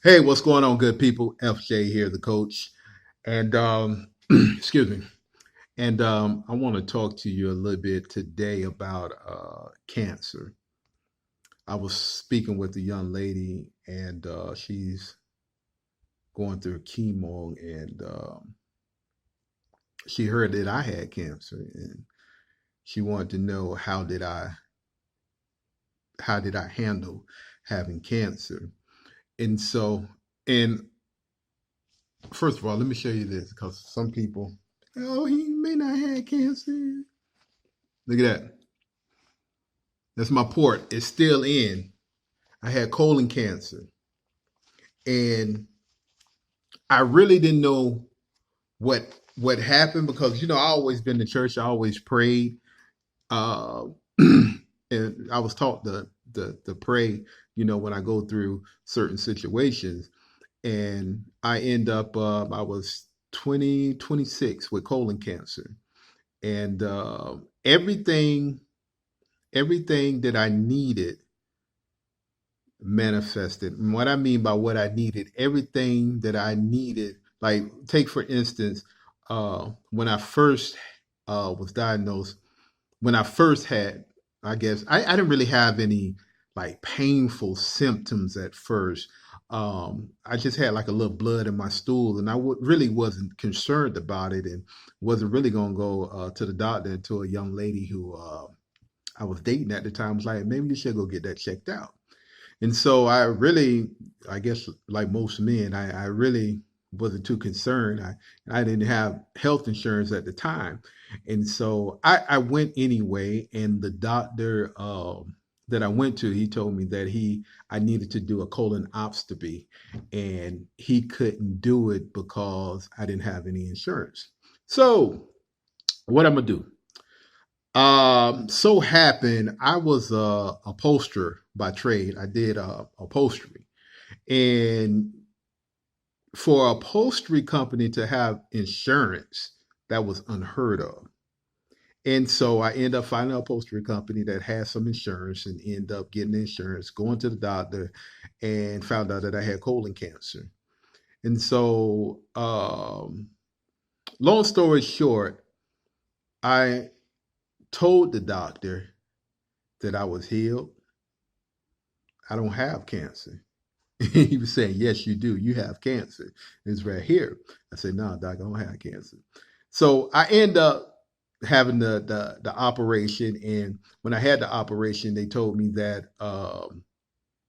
Hey, what's going on, good people? FJ here, the coach. And excuse me. And I want to talk to you a little bit today about cancer. I was speaking with a young lady, and she's going through chemo, and she heard that I had cancer, and she wanted to know how did I handle having cancer. And so, and first of all, let me show you this because some people, oh, he may not have cancer. Look at that. That's my port. It's still in. I had colon cancer, and I really didn't know what what happened because I always been to church. I always prayed, uh, and I was taught to pray. When I go through certain situations, and I end up. I was 26 with colon cancer, and everything that I needed manifested. And what I mean by what I needed, everything that I needed, like take for instance, when I first was diagnosed, when I first had, I guess I didn't really have any like painful symptoms at first. I just had like a little blood in my stool, and really wasn't concerned about it, and wasn't really gonna go to the doctor until a young lady who I was dating at the time was like, maybe you should go get that checked out. And so I guess, like most men, I really wasn't too concerned. I didn't have health insurance at the time. And so I went anyway. And the doctor that I went to, he told me that I needed to do a colonoscopy, and he couldn't do it because I didn't have any insurance. So what I'm gonna do? So happened I was a upholsterer by trade. I did upholstery, and for a upholstery company to have insurance, that was unheard of. And so I ended up finding an upholstery company that had some insurance, and end up getting insurance, going to the doctor, and found out that I had colon cancer. And so, long story short, I told the doctor that I was healed. I don't have cancer. He was saying, yes, you do. You have cancer. It's right here. I said, no, doc, I don't have cancer. So I end up having the operation. And when I had the operation, they told me that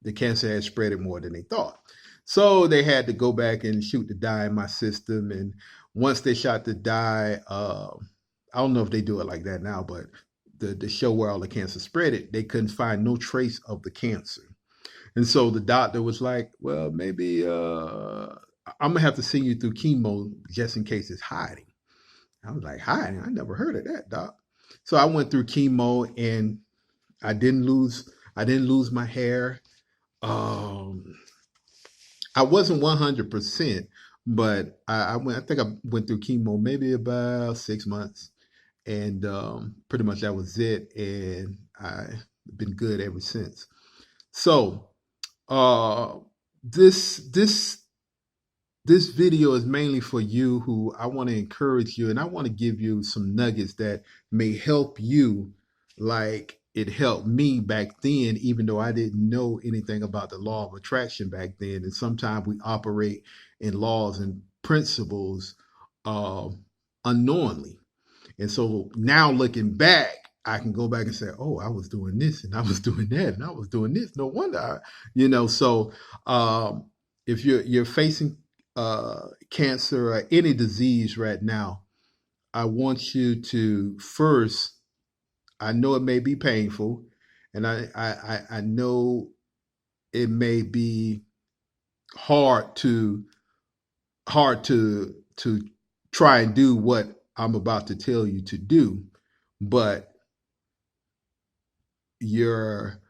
the cancer had spread it more than they thought. So they had to go back and shoot the dye in my system. And once they shot the dye, I don't know if they do it like that now, but the show where all the cancer spread it, they couldn't find no trace of the cancer. And so the doctor was like, well, maybe I'm gonna have to send you through chemo just in case it's hiding. I was like, hiding? I never heard of that, doc. So I went through chemo, and I didn't lose I didn't lose my hair. Um, I wasn't 100%, but I think I went through chemo maybe about 6 months, and pretty much that was it. And I've been good ever since. So uh, this video is mainly for you, who I want to encourage you, and I want to give you some nuggets that may help you like it helped me back then, even though I didn't know anything about the law of attraction back then. And sometimes we operate in laws and principles uh, unknowingly. And so now looking back, I can go back and say, oh, I was doing this, and I was doing that, and I was doing this. No wonder so um, if you're facing cancer or any disease right now, I want you to first, I know it may be painful, and I know it may be hard to to try and do what I'm about to tell you to do, but your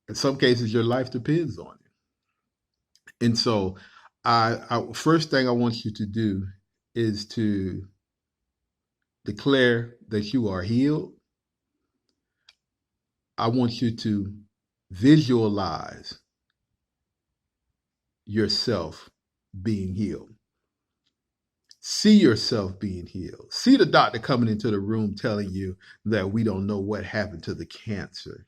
in some cases your life depends on it. And so I first thing I want you to do is to declare that you are healed. I want you to visualize yourself being healed. See yourself being healed. See the doctor coming into the room telling you that we don't know what happened to the cancer.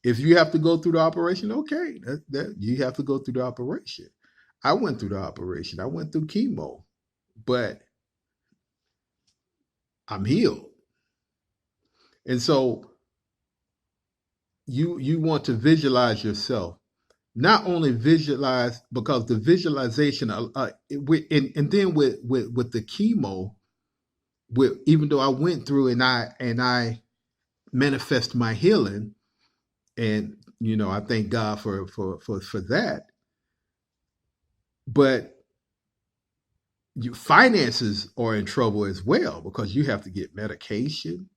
If you have to go through the operation, okay, that you have to go through the operation. I went through the operation. I went through chemo, but I'm healed. And so you want to visualize yourself. Not only visualize, because the visualization, and then with the chemo, even though I went through and I manifest my healing, and I thank God for that. But your finances are in trouble as well, because you have to get medication,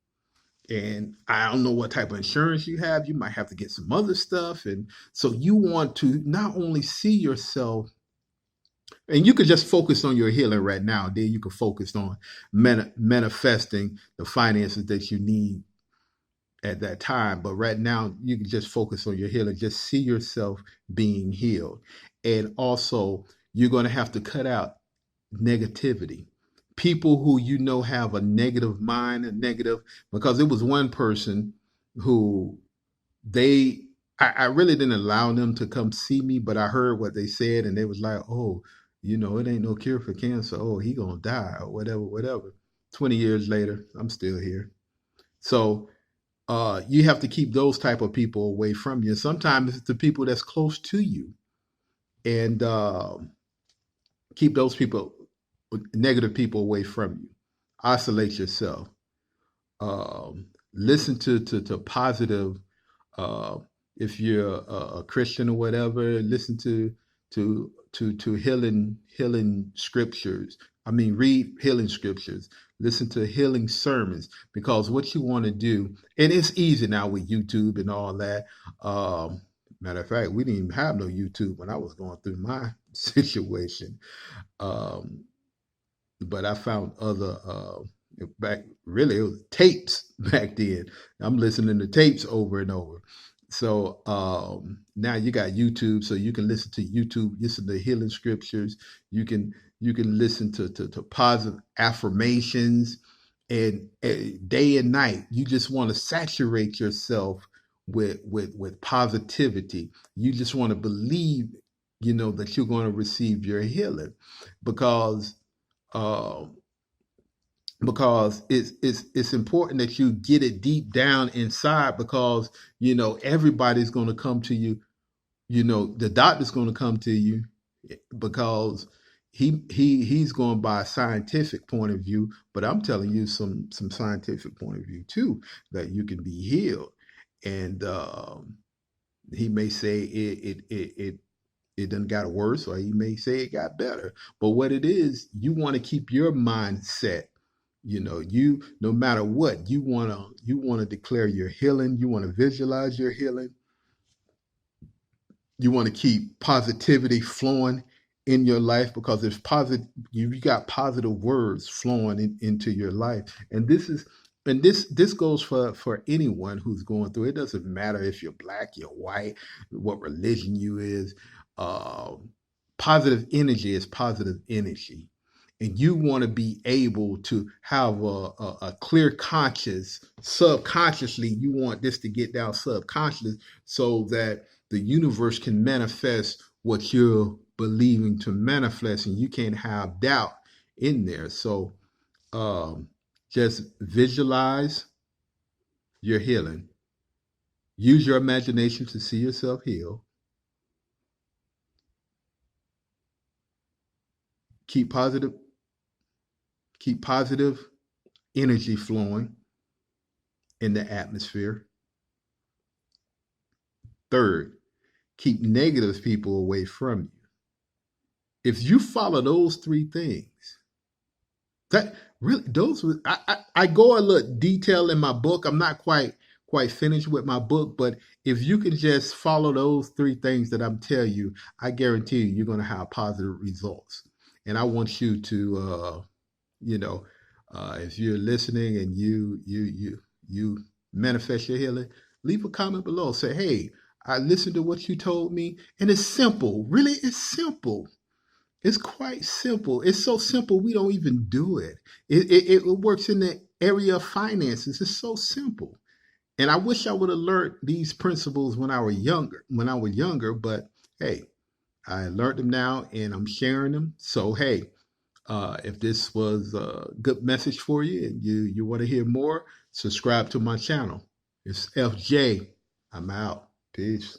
and I don't know what type of insurance you have. You might have to get some other stuff, and so you want to not only see yourself, and you could just focus on your healing right now. Then you can focus on manifesting the finances that you need at that time. But right now, you can just focus on your healing. Just see yourself being healed. And also, you're going to have to cut out negativity. People who have a negative mind, because it was one person who I really didn't allow them to come see me, but I heard what they said, and they was like, oh, it ain't no cure for cancer. Oh, he gonna die or whatever, whatever. 20 years later, I'm still here. So you have to keep those type of people away from you. Sometimes it's the people that's close to you, and keep those people, negative people, away from you. Isolate yourself. Listen to positive. Uh, if you're a Christian or whatever, listen to healing scriptures. I mean, read healing scriptures. Listen to healing sermons, because what you want to do, and it's easy now with YouTube and all that. Matter of fact, we didn't even have no YouTube when I was going through my situation. Um, but I found other back, really it was tapes back then. I'm listening to tapes over and over. So now you got YouTube, so you can listen to YouTube, listen to healing scriptures. You can listen to positive affirmations, and day and night. You just want to saturate yourself with positivity. You just want to believe, that you're going to receive your healing, because uh, it's important that you get it deep down inside, because everybody's going to come to you. The doctor's going to come to you, because he's going by a scientific point of view, but I'm telling you some scientific point of view too, that you can be healed. And he may say it done got worse, or he may say it got better. But what it is, you want to keep your mindset. You, no matter what, you want to declare your healing. You want to visualize your healing. You want to keep positivity flowing in your life, because there's positive. You got positive words flowing into your life, and this goes for anyone who's going through. It doesn't matter if you're black, you're white, what religion you is. Uh, Positive energy is positive energy, and you want to be able to have a clear conscious. Subconsciously, you want this to get down subconsciously, so that the universe can manifest what you're believing to manifest, and you can't have doubt in there. So um, just visualize your healing. Use your imagination to see yourself heal. Keep positive, keep positive energy flowing in the atmosphere. Third, keep negative people away from you. If you follow those three things, that really I go a little detail in my book. I'm not quite finished with my book, but if you can just follow those three things that I'm telling you, I guarantee you're going to have positive results. And I want you to you know if you're listening and you manifest your healing, leave a comment below. Say, hey, I listened to what you told me, and it's simple. Really, it's simple. It's quite simple. It's so simple we don't even do it. It works in the area of finances. It's so simple. And I wish I would have learned these principles when I was younger. But hey, I learned them now, and I'm sharing them. So hey, if this was a good message for you, and you want to hear more, subscribe to my channel. It's FJ. I'm out. Peace.